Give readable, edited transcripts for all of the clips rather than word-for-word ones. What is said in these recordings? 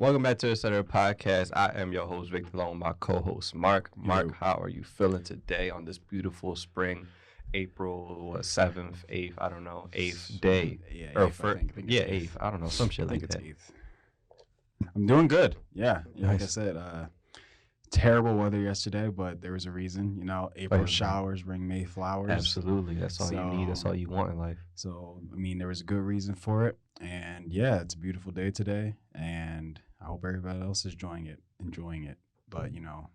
Welcome back to the Center Podcast. I am your host, Victor, along with my co-host, Mark. Mark, how are you feeling today on this beautiful spring, April 7th, 8th, I don't know, 8th day? Yeah, or eighth, I think it's 8th, I don't know, some shit I think like it's that. 8th. I'm doing good. Yeah, like I Nice. said, terrible weather yesterday, but there was a reason. April yeah. showers bring May flowers. Absolutely. That's all you need. That's all you want in life. So, there was a good reason for it. And yeah, it's a beautiful day today. And I hope everybody else is enjoying it. But, y'all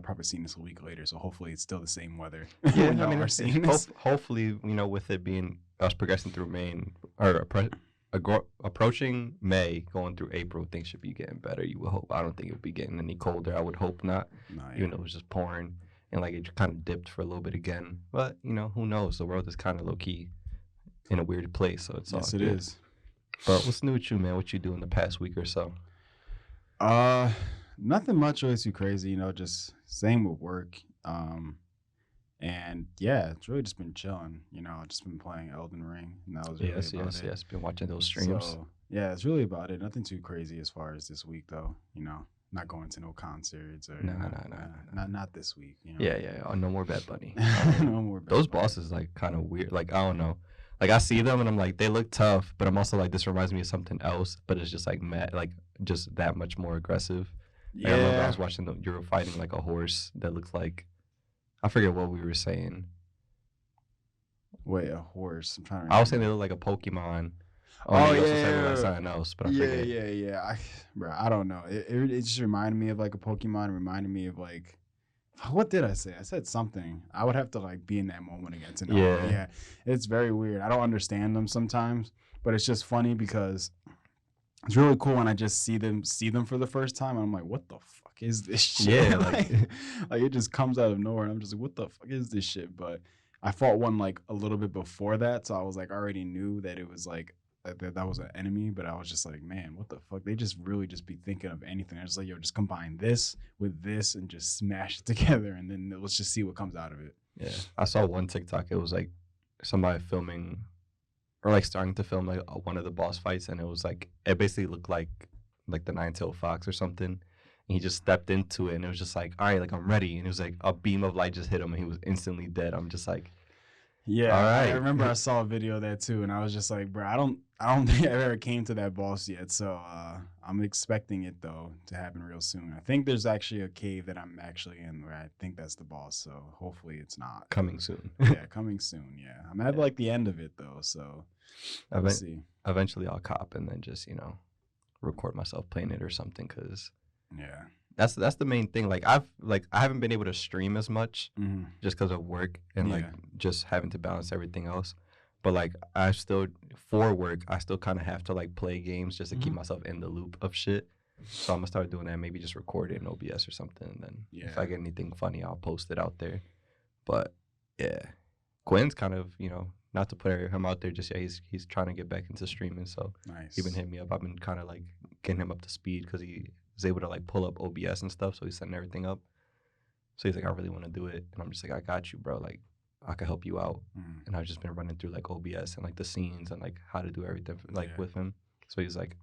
probably seen this a week later. So hopefully it's still the same weather. Yeah, when I y'all mean, are seeing this. hopefully, with it being us progressing through May approaching May, going through April, things should be getting better. You would hope. I don't think it would be getting any colder. I would hope not. No, yeah. Even though it was just pouring and like it kind of dipped for a little bit again. But who knows? The world is kind of low key in a weird place, so it's Yes, all it good. is. But what's new with you, man? What you do in the past week or so? Nothing much really too crazy, just same with work. And yeah, it's really just been chilling. Just been playing Elden Ring, and that was really about it. Yes. Been watching those streams. So yeah, it's really about it. Nothing too crazy as far as this week though. Not going to no concerts or not this week. Yeah. Oh, no more Bad Bunny. No more. Those bosses like kind of weird. Like I don't know. Like I see them and I'm like, they look tough, but I'm also like, this reminds me of something else. But it's just like mad, like just that much more aggressive. Like, I remember I was watching you were fighting like a horse that looks like, I forget what we were saying. Wait, a horse? I'm trying to remember. I was saying they look like a Pokemon. Oh yeah. yeah. Like something else, but I forget. Yeah. I don't know. It just reminded me of like a Pokemon. It reminded me of like, what did I say? I said something. I would have to like be in that moment again to know. Yeah. It's very weird. I don't understand them sometimes, but it's just funny because it's really cool when I just see them for the first time. And I'm like, what the fuck is this shit? Yeah, like it just comes out of nowhere. And I'm just like, what the fuck is this shit? But I fought one like a little bit before that, so I was like, I already knew that it was like that was an enemy. But I was just like, man, what the fuck? They just really just be thinking of anything. I was like, yo, just combine this with this and just smash it together, and then let's just see what comes out of it. Yeah, I saw one TikTok. It was like somebody filming or like starting to film like one of the boss fights, and it was like it basically looked like the Nine-Tailed Fox or something. And he just stepped into it, and it was just like, all right, like I'm ready. And it was like a beam of light just hit him, and he was instantly dead. I'm just like, yeah, all right. I remember I saw a video of that too, and I was just like, bro, I don't think I've ever came to that boss yet. So I'm expecting it though to happen real soon. I think there's actually a cave that I'm actually in where I think that's the boss. So hopefully it's not coming soon. Yeah, coming soon. Yeah, I'm at like the end of it though. So we'll see. Eventually I'll cop and then just record myself playing it or something, because yeah, that's the main thing. Like I haven't been able to stream as much just because of work and like just having to balance everything else. But like I still, for work, I still kind of have to like play games just to keep myself in the loop of shit. So I'm gonna start doing that. Maybe just record it in OBS or something, and then if I get anything funny, I'll post it out there. But yeah, Quinn's kind of not to put him out there just yet. He's trying to get back into streaming, so nice. He's been hitting me up. I've been kind of like getting him up to speed because he was able to like pull up OBS and stuff. So he's setting everything up. So he's like, I really want to do it, and I'm just like, I got you, bro. Like, I can help you out. And I've just been running through like OBS and like the scenes and like how to do everything with him. So he's like,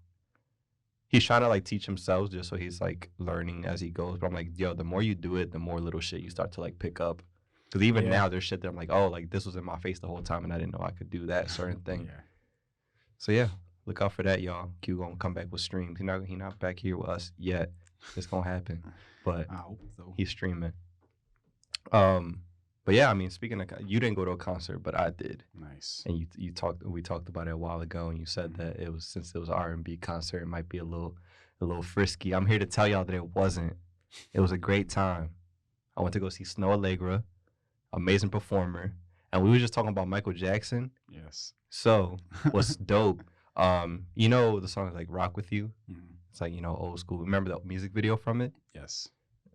he's trying to like teach himself just so he's like learning as he goes. But I'm like, yo, the more you do it, the more little shit you start to like pick up. Because even now there's shit that I'm like, oh, like this was in my face the whole time and I didn't know I could do that certain thing. Yeah. So yeah, look out for that, y'all. Q gonna come back with streams. He not back here with us yet. It's gonna happen, but I hope so. He's streaming. But yeah, I mean, speaking of, you didn't go to a concert, but I did. Nice. And we talked about it a while ago, and you said that since it was an R&B concert, it might be a little frisky. I'm here to tell y'all that it wasn't. It was a great time. I went to go see Snow Allegra, amazing performer, and we were just talking about Michael Jackson. Yes. So what's dope? The song is like "Rock with You." It's like old school. Remember the music video from it? Yes.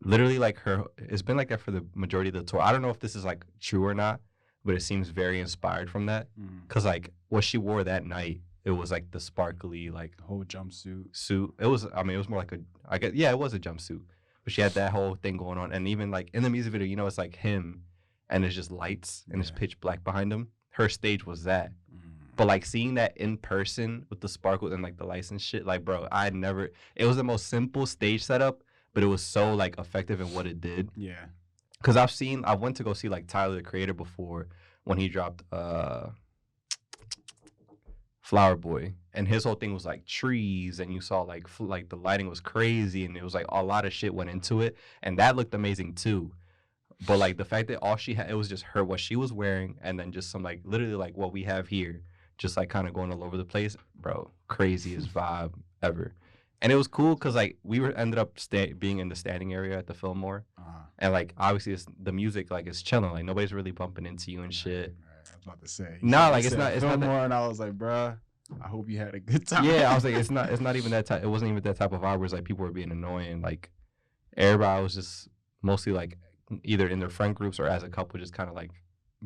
Literally, like it's been like that for the majority of the tour. I don't know if this is like true or not, but it seems very inspired from that. Cause like what she wore that night, it was like the sparkly like whole jumpsuit suit. It was more like it was a jumpsuit, but she had that whole thing going on. And even like in the music video, it's like him, and it's just lights and it's pitch black behind him. Her stage was that, But like seeing that in person with the sparkles and like the lights and shit, like bro, it was the most simple stage setup, but it was so like effective in what it did. Yeah. Cause I went to go see like Tyler the Creator before when he dropped Flower Boy, and his whole thing was like trees, and you saw like the lighting was crazy, and it was like a lot of shit went into it, and that looked amazing too. But like the fact that all she had, it was just her, what she was wearing, and then just some like literally like what we have here, just like kind of going all over the place, bro. Craziest vibe ever. And it was cool because like ended up being in the standing area at the Fillmore, and like obviously the music like is chilling, like nobody's really bumping into you and shit. Right. I was about to say. No, like it's not Fillmore, that. And I was like, bruh, I hope you had a good time. Yeah, I was like, it's not even that type. It wasn't even that type of vibe where it's like people were being annoying. Like everybody was just mostly like either in their friend groups or as a couple, just kind of like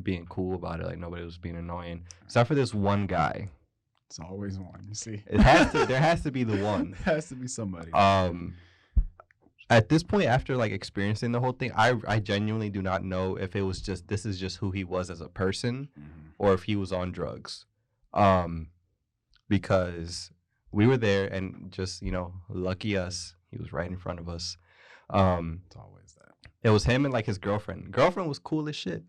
being cool about it. Like nobody was being annoying, except for this one guy. It's always one, you see. There has to be the one. There has to be somebody. At this point, after like experiencing the whole thing, I genuinely do not know if it was just this is just who he was as a person, or if he was on drugs. Because we were there and just, you know, lucky us, he was right in front of us. It's always that. It was him and like his girlfriend. Girlfriend was cool as shit.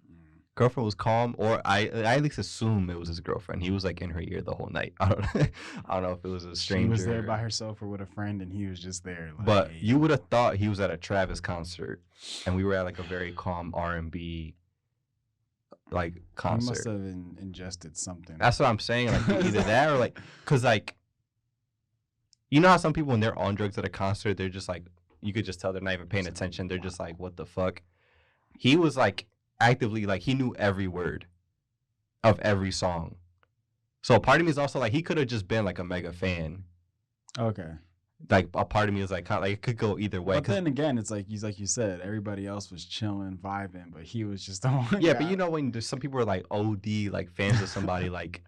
Girlfriend was calm, or I at least assume it was his girlfriend. He was like in her ear the whole night. I don't know if it was a stranger. She was there by herself or with a friend, and he was just there. Like, but you would have thought he was at a Travis concert, and we were at like a very calm R&B like concert. He must have ingested something. That's what I'm saying. Like either that or like, cause like, you know how some people when they're on drugs at a concert, they're just like, you could just tell they're not even paying attention. They're just like, what the fuck? He was like actively like he knew every word of every song. So part of me is also like he could have just been like a mega fan. Okay. Like a part of me is like kind of like it could go either way. But then again, it's like he's like you said, everybody else was chilling, vibing, but he was just the one. Yeah, but you know when there's some people are like OD like fans of somebody, like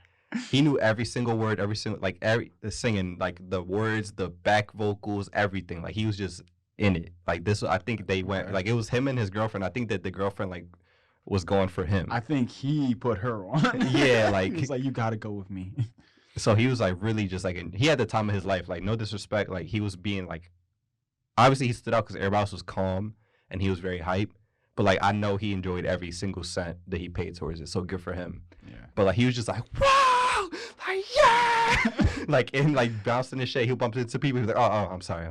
he knew every single word, every single like the singing, like the words, the back vocals, everything. Like he was just in it. Like this, I think they went like it was him and his girlfriend. I think that the girlfriend like was going for him. I think he put her on. Yeah, like he was like, you gotta go with me. So he was like really just like he had the time of his life. Like no disrespect, like he was being like obviously he stood out because everybody else was calm and he was very hype. But like I know he enjoyed every single cent that he paid towards it. So good for him. Yeah. But like he was just like wow, like yeah, like and like bouncing his shit. He'll bump into people. He's like oh I'm sorry.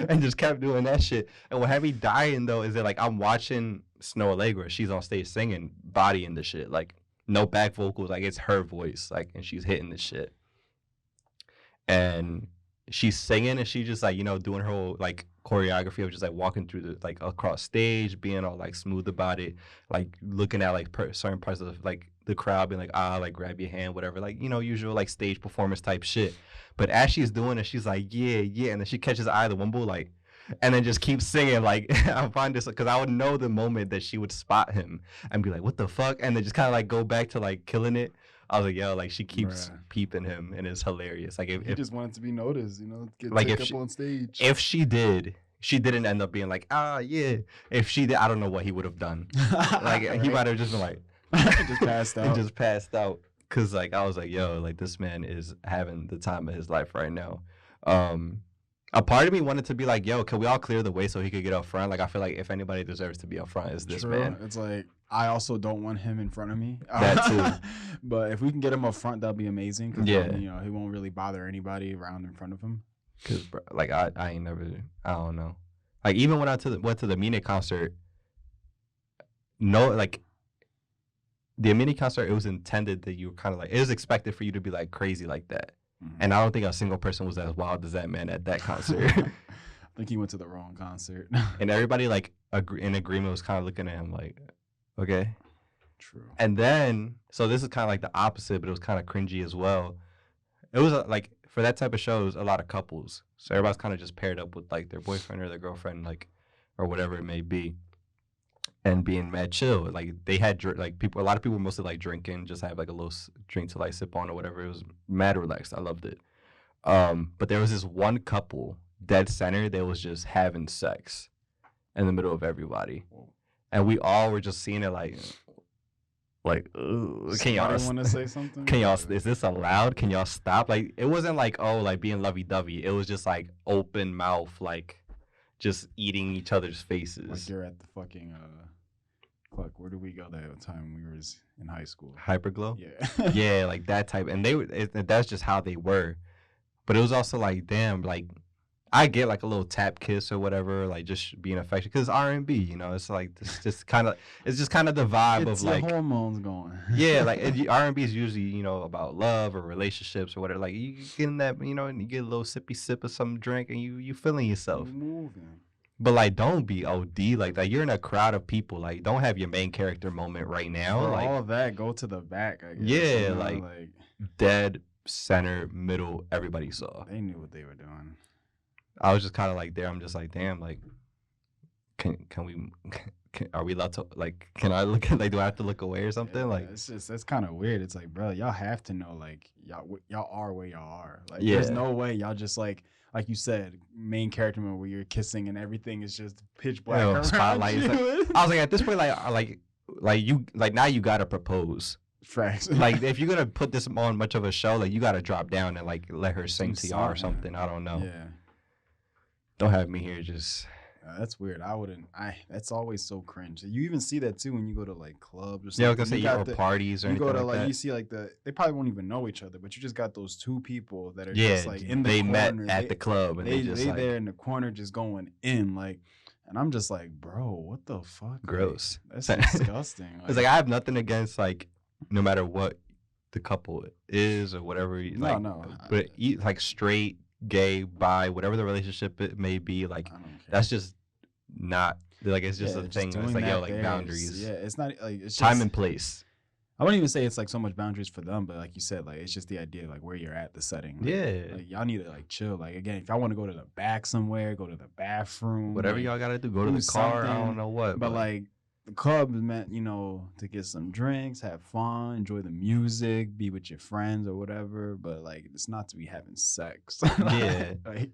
And just kept doing that shit. And what had me dying though is that like I'm watching Snow Allegra. She's on stage singing, bodying the shit. Like no back vocals. Like it's her voice. Like and she's hitting the shit. And she's singing and she just like, you know, doing her whole like choreography of just like walking through the like across stage, being all like smooth about it, like looking at like certain parts of like the crowd being like like grab your hand, whatever, like, you know, usual like stage performance type shit. But as she's doing it, she's like, yeah, and then she catches the eye of the one bull, like, and then just keeps singing. Like, I find this because I would know the moment that she would spot him and be like, what the fuck? And then just kind of like go back to like killing it. I was like, yo, like she keeps peeping him and it's hilarious. Like, if he just wanted to be noticed, you know, get like up on stage. If she didn't end up being like, yeah. If she did, I don't know what he would have done. Like, he might have just been like, just passed out. And just passed out. Cause like I was like, yo, like this man is having the time of his life right now. A part of me wanted to be like, yo, can we all clear the way so he could get up front? Like I feel like if anybody deserves to be up front, it's this man. It's like I also don't want him in front of me. That too. But if we can get him up front, that'll be amazing. Cause yeah. then, you know, he won't really bother anybody around in front of him. Cause bro, like I ain't never, I don't know. Like even when I went to the Mine concert, no, like. The mini concert, it was intended that you were kind of like, it was expected for you to be like crazy like that. Mm-hmm. And I don't think a single person was as wild as that man at that concert. I think he went to the wrong concert. And everybody like in agreement was kind of looking at him like, okay. True. And then, so this is kind of like the opposite, but it was kind of cringy as well. It was like, for that type of show, it was a lot of couples. So everybody's kind of just paired up with like their boyfriend or their girlfriend, like, or whatever it may be. And being mad chill, like they had like people. A lot of people were mostly like drinking, just have like a little drink to like sip on or whatever. It was mad relaxed. I loved it. But there was this one couple dead center that was just having sex in the middle of everybody, and we all were just seeing it like, Like, can y'all want to say something? Can y'all? Is this allowed? Can y'all stop? Like, it wasn't like, oh, like being lovey-dovey. It was just like open mouth, like just eating each other's faces. Like you're at the fucking fuck. Where did we go that time we were in high school? Hyperglow. Yeah. Yeah, like that type. And that's just how they were. But it was also like, damn, like I get like a little tap kiss or whatever, like just being affectionate because R&B, you know, it's like it's just kind of the vibe it's of like hormones going. Yeah, like R&B is usually, you know, about love or relationships or whatever. Like you get in that, you know, and you get a little sippy sip of some drink and you feeling yourself. You're moving. But like, don't be OD like you're in a crowd of people. Like, don't have your main character moment right now. For like all of that, go to the back. I guess. Yeah, you know, like dead center, middle. Everybody saw. They knew what they were doing. I was just kind of like there. I'm just like, damn. Like, can we? Are we allowed to? Like, can I look? Like, do I have to look away or something? Yeah, like, it's just that's kind of weird. It's like, bro, y'all have to know, like, y'all are where y'all are. Like, Yeah. There's no way y'all just like you said, main character moment where you're kissing and everything is just pitch black. You know, around spotlight. you. I was like, at this point, like you, like now you gotta propose. Facts. Like, if you're gonna put this on much of a show, like you gotta drop down and like let her sing to y'all or something. I don't know. Yeah. Don't have me here just. That's weird. I wouldn't. That's always so cringe. You even see that too when you go to like clubs or something. Yeah, I was gonna say parties or you anything go to like that. You see like they probably won't even know each other, but you just got those two people that are Yeah, just like in the they corner. met at the club and they just they like there in the corner just going in like, and I'm just like, bro, what the fuck? gross. Like, that's disgusting. It's like I have nothing against like no matter what the couple is or whatever. Like, no, but like straight, gay, bi, whatever the relationship it may be, like I don't care. that's just not like it's just a Just thing. It's like like boundaries. Yeah, it's not like it's time just, and place. I wouldn't even say it's like so much boundaries for them, but like you said, like it's just the idea like where you're at, the setting. Like, Yeah. like y'all need to like chill. Like again, if I want to go to the back somewhere, go to the bathroom, Whatever like, y'all gotta do, go to the car. I don't know what, but like the club is meant, you know, to get some drinks, have fun, enjoy the music, be with your friends or whatever. But like it's not to be having sex. Yeah. Like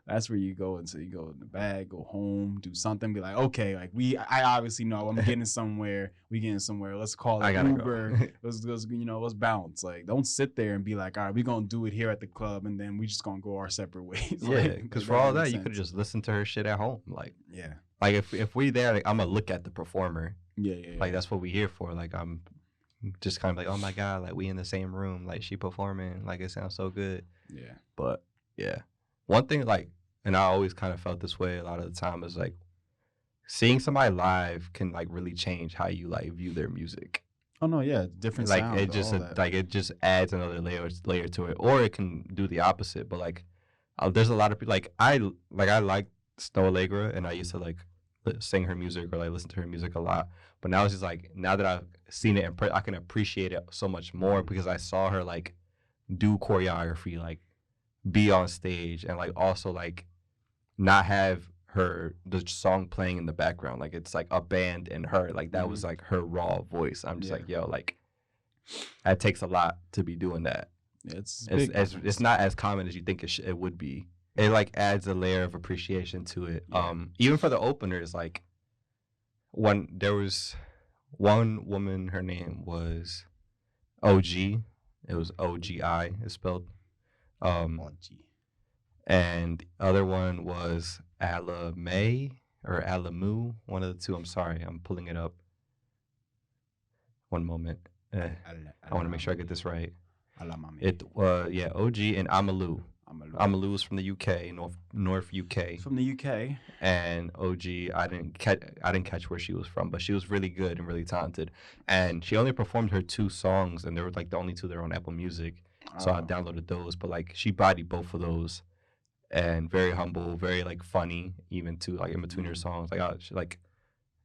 that's where you go until you go in the bag, go home, do something, be like, okay, like I obviously know I'm getting somewhere. We getting somewhere. Let's call it Uber. Go. let's bounce. Like, don't sit there and be like, all right, we gonna do it here at the club, and then we just gonna go our separate ways. Yeah, because for all that, you could just listen to her shit at home. Like, yeah, like if we there, like I'm gonna look at the performer. Yeah. Like that's what we here for. Like I'm just kind of like, oh my god, like we in the same room, like she performing, like it sounds so good. Yeah, but yeah, one thing like, and I always kind of felt this way a lot of the time is like, seeing somebody live can like really change how you like view their music. Oh no, yeah, different. Like sounds, it just it just adds another layer to it, or it can do the opposite. But like, there's a lot of people like I like Snoh Aalegra, and I used to like sing her music or like listen to her music a lot. But now it's just like, now that I've seen it and I can appreciate it so much more because I saw her like do choreography, like be on stage, and like also like not have the song playing in the background, like it's like a band and her, like that was like her raw voice. I'm just like, yo, like that takes a lot to be doing that. Yeah, it's not as common as you think it would be. It like adds a layer of appreciation to it. Even for the openers, like there was one woman, her name was OG. It was OGI, it's spelled. And the other one was Alamu or Alamu, one of the two. I'm sorry, I'm pulling it up. One moment. I want to make sure I get this right. It OG and Amalu. Amalu is from the UK, North UK. From the UK. And OG, I didn't catch where she was from, but she was really good and really talented. And she only performed her 2 songs, and they were like the only 2 that were on Apple Music. So I downloaded those, but like she bodied both of those, and very humble, very like funny, even too, like in between her songs. Like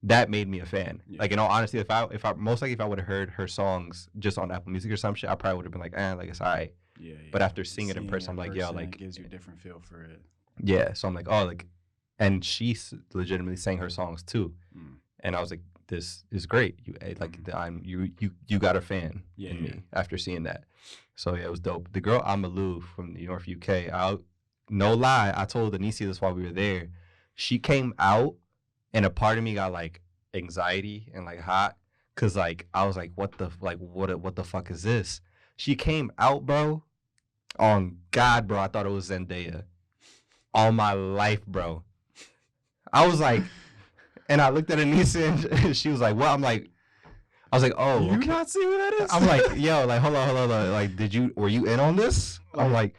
that made me a fan. Yeah. Like in all honesty, if I most likely if I would have heard her songs just on Apple Music or some shit, I probably would have been like, like it's alright. Yeah. But after seeing it in person, I'm like, yo, like it gives you a different feel for it. Yeah. So I'm like, oh, like, and she legitimately sang her songs too, and I was like, this is great. You got a fan in me after seeing that. So yeah, it was dope. The girl Amalu from the North UK, no lie, I told Anicia this while we were there. She came out, and a part of me got like anxiety and like hot, Cause like I was like, what the fuck is this? She came out, bro. On God, bro, I thought it was Zendaya. All my life, bro. I was like, and I looked at Anissa and she was like, what? I was like, oh, you not see what that is? I'm like, yo, like, hold on. Like, were you in on this? I'm like,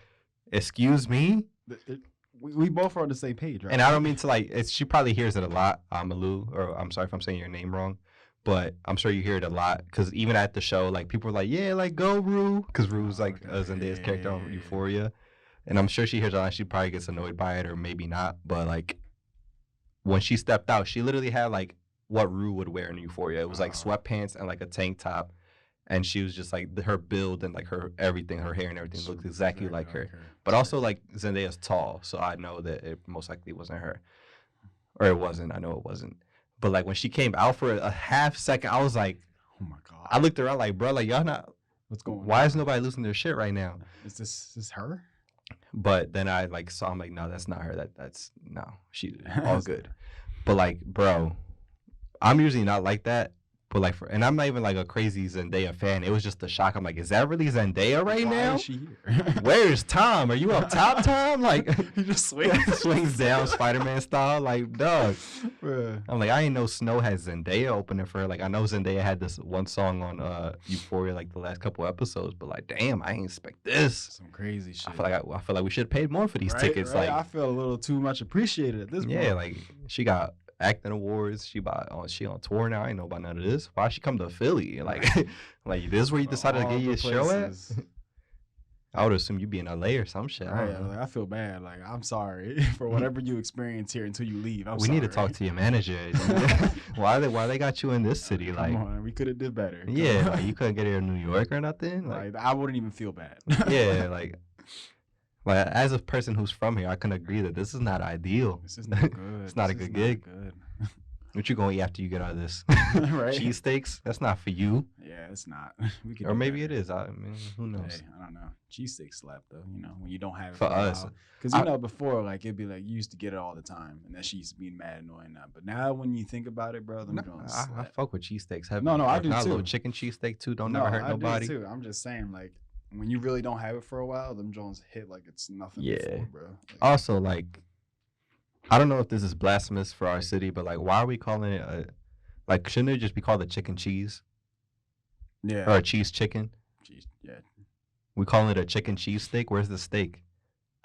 excuse me? We both are on the same page, right? And I don't mean to like, she probably hears it a lot, Malu, or I'm sorry if I'm saying your name wrong, but I'm sure you hear it a lot, because even at the show, like, people are like, yeah, like, go Rue, because Rue's like Zendaya's character on Euphoria, and I'm sure she hears it a lot, she probably gets annoyed by it, or maybe not, but like, when she stepped out, she literally had like what Rue would wear in Euphoria. It was like sweatpants and like a tank top, and she was just like her build and like her everything, her hair and everything looked exactly like her. But also like Zendaya's tall, so I know that it most likely wasn't her, or it wasn't. I know it wasn't. But like when she came out for a half second, I was like, oh my God. I looked around like, bro, like y'all not. What's going on? Why is nobody losing their shit right now? Is this her? But then I like saw, I'm like, no, that's not her. That's no, she all good. But like, bro, I'm usually not like that. But like, and I'm not even like a crazy Zendaya fan. It was just a shock. I'm like, is that really Zendaya right now? Why is she here? Where's Tom? Are you up top, Tom? Like, he just swings down Spider-Man style. Like, dog. Bruh. I'm like, I didn't know Snow had Zendaya opening for her. Like, I know Zendaya had this one song on Euphoria like the last couple episodes, but like, damn, I didn't expect this. Some crazy shit. I feel like we should have paid more for these tickets. Right? Like, I feel a little too much appreciated at this point. Yeah, like she got acting awards. She on tour now. I ain't know about none of this. Why she come to Philly? Like, like this is where you decided to get your show at? I would assume you be in LA or some shit. Right, like, I feel bad. Like, I'm sorry for whatever you experience here until you leave. We need to talk to your manager. Why they got you in this city? Like, come on, we could have did better. Yeah, like you couldn't get here in New York or nothing. Like I wouldn't even feel bad. Yeah, like as a person who's from here, I can agree that this is not ideal. This is not good. It's not a good gig. Good. What you gonna eat after you get out of this? Right? Cheesesteaks? That's not for you. Yeah, it's not. Or maybe it is. I mean, who knows? Hey, I don't know. Cheesesteaks slap though. You know, when you don't have it for us. Because you know, before like it'd be like you used to get it all the time, and that she used to be mad annoying now. But now when you think about it, bro, I fuck with cheesesteaks. No, I do too. A little chicken cheesesteak too. Don't never hurt nobody. I do too. I'm just saying, like, when you really don't have it for a while, them Jones hit like it's nothing before, bro. Like, also, like, I don't know if this is blasphemous for our city, but like, why are we calling it like, shouldn't it just be called a chicken cheese? Yeah. Or a cheese chicken? Cheese, yeah. We calling it a chicken cheese steak? Where's the steak?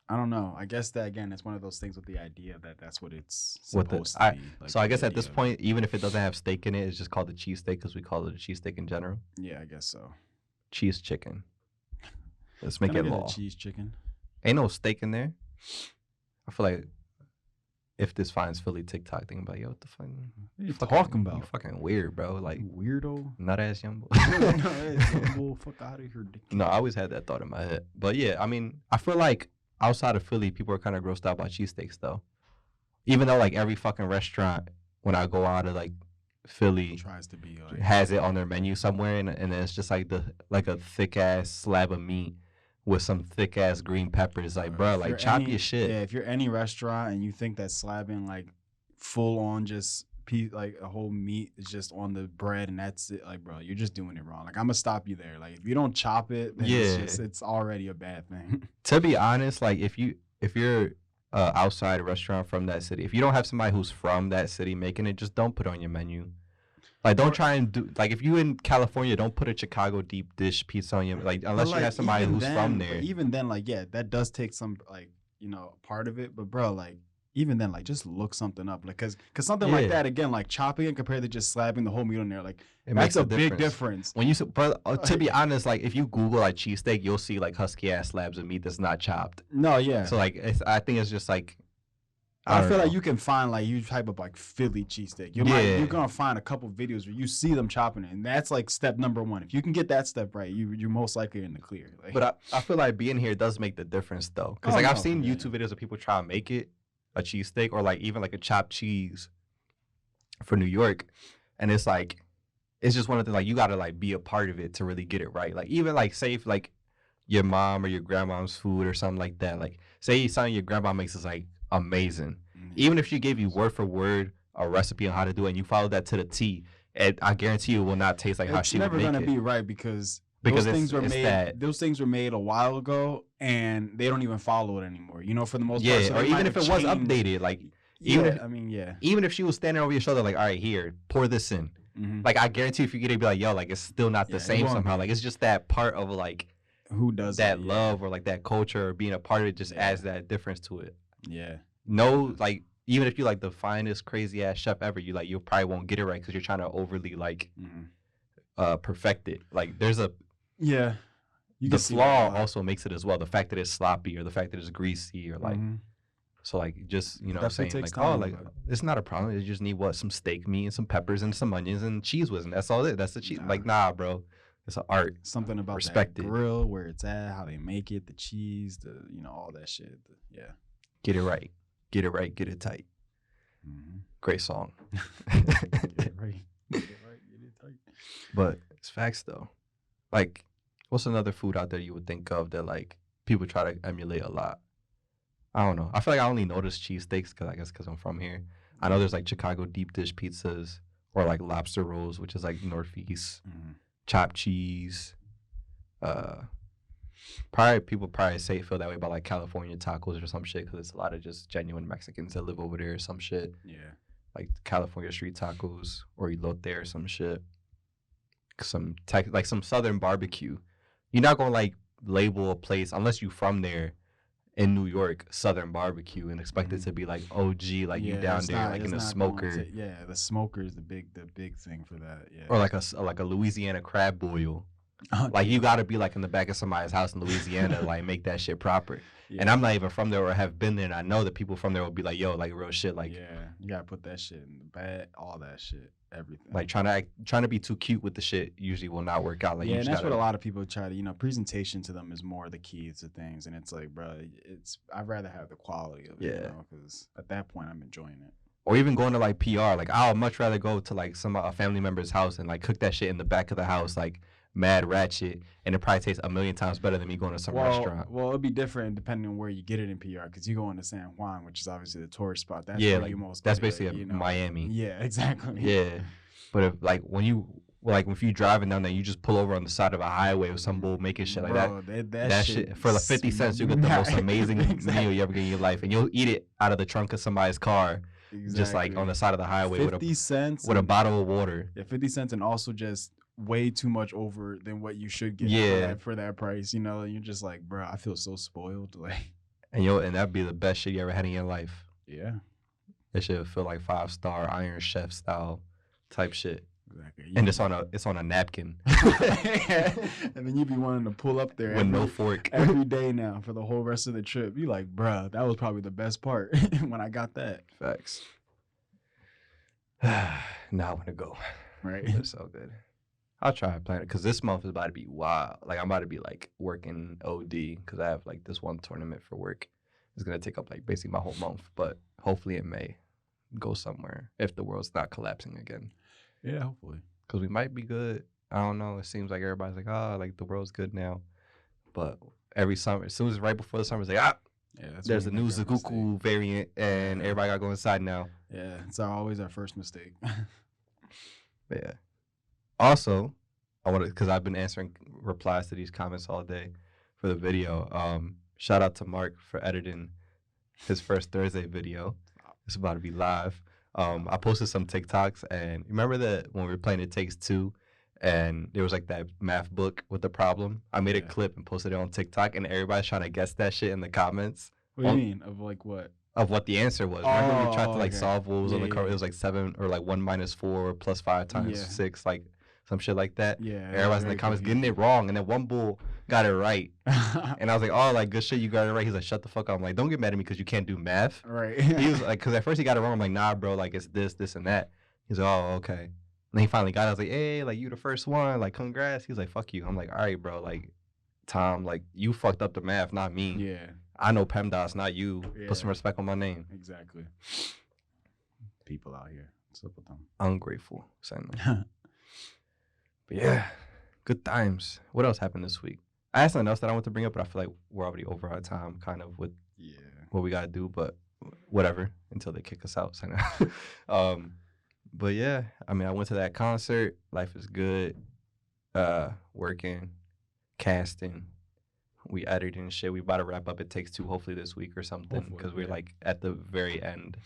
I don't know. I guess that, again, it's one of those things with the idea that that's what it's supposed to be. Like, so I guess at this point, even if it doesn't have steak in it, it's just called a cheese steak because we call it a cheese steak in general. Yeah, I guess so. Cheese chicken. Let's make it law. Cheese chicken. Ain't no steak in there. I feel like if this finds Philly TikTok thing, about yo, what the fuck? What are you talking about? You fucking weird, bro. Like, weirdo. Nut ass young boy. Fuck out of here. No, I always had that thought in my head. But yeah, I mean, I feel like outside of Philly, people are kind of grossed out by cheesesteaks though. Even though like every fucking restaurant, when I go out of like Philly, tries to be like, has it on their menu somewhere, and then it's just like a thick ass slab of meat with some thick ass green peppers. Like, bro, like chop your shit. Yeah, if you're any restaurant and you think that slabbing like full on just like a whole meat is just on the bread and that's it, like, bro, you're just doing it wrong. Like, I'm gonna stop you there. Like, if you don't chop it, then it's already a bad thing. To be honest, like if you're outside restaurant from that city, if you don't have somebody who's from that city making it, just don't put it on your menu. Like, don't try and do, like, if you in California, don't put a Chicago deep dish pizza on your, like, unless you have somebody who's from there. Even then, like, yeah, that does take some, like, you know, part of it. But, bro, like, even then, like, just look something up. Like, because something like that, again, like, chopping it compared to just slapping the whole meat on there, like, that's a big difference. When you, but to be honest, like, if you Google, like, cheesesteak, you'll see, like, husky-ass slabs of meat that's not chopped. No, yeah. So, like, I think it's just, like, I feel like you can find, like, you type of, like, Philly cheesesteak. You're going to find a couple videos where you see them chopping it. And that's, like, step number one. If you can get that step right, you're most likely in the clear. Like, but I feel like being here does make the difference, though. Because, I've seen YouTube videos of people try to make it a cheesesteak or, like, even, like, a chopped cheese for New York. And it's, like, it's just one of the, like, you got to, like, be a part of it to really get it right. Like, even, like, say if, like, your mom or your grandma's food or something like that. Like, say something your grandma makes is, like, amazing. Even if she gave you word for word a recipe on how to do it and you followed that to the T, I guarantee you it will not taste like how she would make it. It's never gonna be right because Because those things were it's made. that, Those things were made a while ago, and they don't even follow it anymore. You know, for the most part. yeah, So or they might even if have it was changed. updated, like Even even if, I mean, yeah. even if she was standing over your shoulder, like, all right, here, pour this in. Mm-hmm. Like, I guarantee if you get it, be like, yo, like, it's still not the Yeah, it same won't somehow. be. Like, it's just that part of, like, Who does that it? love or, like, that culture or being a part of it just Yeah. adds that difference to it. Yeah. No, like, even if you're, like, the finest, crazy-ass chef ever, you probably won't get it right because you're trying to overly, like, perfect it. Like, there's a... Yeah. The flaw also makes it as well. The fact that it's sloppy or the fact that it's greasy or, like... So, like, just, you know what I'm saying? Like, time, like, it's not a problem. You just need, what, some steak meat and some peppers and some onions and cheese whiz. And that's all it. That's the cheese. Like, nah, bro. It's an art. Something about Respect that it. grill, where it's at, how they make it, the cheese, all that shit. Yeah. Get it right. Get it right. Get it tight. Great song. Get it right. Get it right. Get it tight. But it's facts, though. Like, what's another food out there you would think of that, like, people try to emulate a lot? I don't know. I feel like I only notice cheesesteaks because I'm from here. I know there's like Chicago deep dish pizzas or like lobster rolls, which is like Northeast. Chopped cheese. People feel that way about like California tacos or some shit because it's a lot of just genuine Mexicans that live over there or some shit. Yeah. Like California street tacos or elote or some shit. Some Southern barbecue. You're not gonna like label a place unless you from there. In New York, Southern barbecue, and expect it to be like OG, like you down there, like in the smoker. The smoker is the big thing for that. Yeah. Or like a Louisiana crab boil. Like you got to be like in the back of somebody's house in Louisiana, to, like make that shit proper. Yeah. And I'm not even from there or have been there, and I know that people from there will be like, yo, like real shit, like you gotta put that shit in the bag, all that shit, everything. Like trying to be too cute with the shit usually will not work out. Like and that's what a lot of people try to, presentation to them is more the key to things, and it's like, bro, I'd rather have the quality of it, because at that point I'm enjoying it. Or even going to like PR, like I'll much rather go to like a family member's house and like cook that shit in the back of the house, like mad ratchet, and it probably tastes a million times better than me going to some restaurant. Well, it'd be different depending on where you get it in PR, because you go into San Juan, which is obviously the tourist spot. That's where you most. That's basically Miami. Yeah, exactly. Yeah, but if like if you driving down there, you just pull over on the side of a highway with some bull making shit like that shit for like 50 cents, you get the most amazing meal you ever get in your life, and you'll eat it out of the trunk of somebody's car. Exactly. Just like on the side of the highway 50 cents with a bottle of water. Yeah, 50 cents, and also just way too much over than what you should get for that price. You're just like, bro, I feel so spoiled. Like, and that'd be the best shit you ever had in your life. Yeah, that shit would feel like 5-star Iron Chef style type shit. Exactly. And it's on a napkin. And then you be wanting to pull up there with no fork every day now for the whole rest of the trip. You like, bruh, that was probably the best part when I got that. Facts. Now I want to go. Right. It's so good. I'll try to plan it because this month is about to be wild. Like I'm about to be like working OD because I have like this one tournament for work. It's gonna take up like basically my whole month, but hopefully in May, go somewhere if the world's not collapsing again. Yeah, hopefully. Because we might be good. I don't know. It seems like everybody's like, like the world's good now. But every summer, as soon as right before the summer, it's like, there's a new Zaguku variant, and everybody got to go inside now. Yeah, it's always our first mistake. Yeah. Also, because I've been answering replies to these comments all day for the video. Shout out to Mark for editing his first Thursday video. It's about to be live. I posted some TikToks, and remember that when we were playing It Takes Two, and there was like that math book with the problem? I made a clip and posted it on TikTok, and everybody's trying to guess that shit in the comments. What do you mean? Of like what? Of what the answer was. Remember we tried to like solve what was on the card? It was like 7 or like 1 minus 4 plus 5 times 6, like some shit like that. Yeah. Everybody's in the comments getting it wrong, and then one bull got it right. And I was like, oh, like good shit, you got it right. He's like, shut the fuck up. I'm like, don't get mad at me because you can't do math. Right. He was like, because at first he got it wrong. I'm like, nah, bro, like it's this, and that. He's like, oh, okay. And then he finally got it. I was like, hey, like you the first one, like congrats. He's like, fuck you. I'm like, all right, bro, like Tom, like you fucked up the math, not me. Yeah. I know PEMDAS, not you. Yeah. Put some respect on my name. Exactly. People out here. What's up with them? Ungrateful. But yeah, good times. What else happened this week? I had something else that I want to bring up, but I feel like we're already over our time kind of with what we got to do, but whatever until they kick us out. But yeah, I mean, I went to that concert. Life is good. Working, casting. We edited and shit. We about to wrap up It Takes Two hopefully this week or something because we're like at the very end.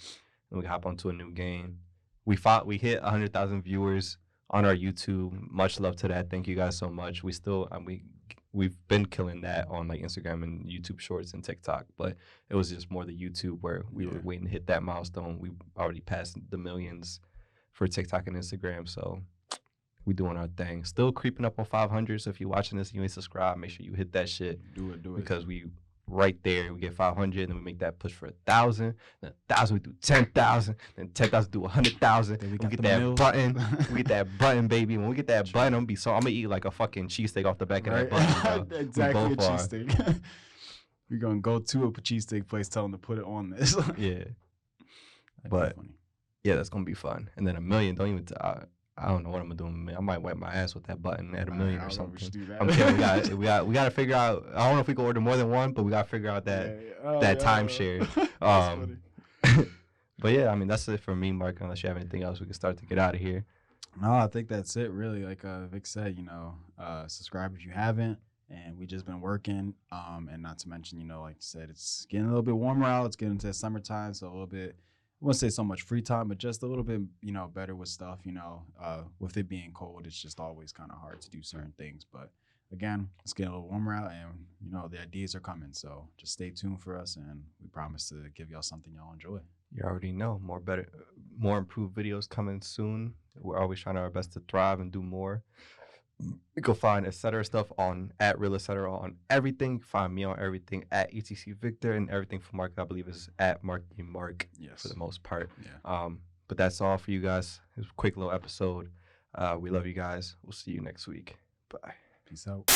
And we hop onto a new game. We hit 100,000 viewers on our YouTube. Much love to that. Thank you guys so much. We still we've been killing that on like Instagram and YouTube Shorts and TikTok, but it was just more the YouTube where we were waiting to hit that milestone. We already passed the millions for TikTok and Instagram, so we doing our thing. Still creeping up on 500. So if you're watching this and you ain't subscribed, make sure you hit that shit. Do it. Because we right there, we get 500, then we make that push for 1,000. Then 1,000 we do 10,000. Then 10,000 do 100,000. Then we get that button. We get that button, baby. When we get that button, I'm gonna eat like a fucking cheesesteak off the back of that button. Bro. Exactly, a cheesesteak. We're gonna go to a cheesesteak place, tell them to put it on this. Yeah, but yeah, that's gonna be fun. And then 1 million. Don't even. I don't know what I'm gonna do. I might wipe my ass with that button at 1 million or something. I'm kidding. We gotta figure out. I don't know if we can order more than one, but we gotta figure out that timeshare. But yeah, I mean that's it for me, Mark. Unless you have anything else, we can start to get out of here. No, I think that's it. Really, like Vic said, subscribe if you haven't. And we just been working. And not to mention, like you said, it's getting a little bit warmer out. It's getting into summertime, so a little bit. I wouldn't say so much free time, but just a little bit, better with stuff, with it being cold, it's just always kind of hard to do certain things. But again, it's getting a little warmer out and, the ideas are coming. So just stay tuned for us and we promise to give y'all something y'all enjoy. You already know, more improved videos coming soon. We're always trying our best to thrive and do more. You can find etc. stuff on @real etc. on everything. Find me on everything @etc Victor, and everything for Mark I believe is @Mark yes. for the most part. Yeah. But that's all for you guys. It was a quick little episode. We love you guys. We'll see you next week. Bye. Peace out.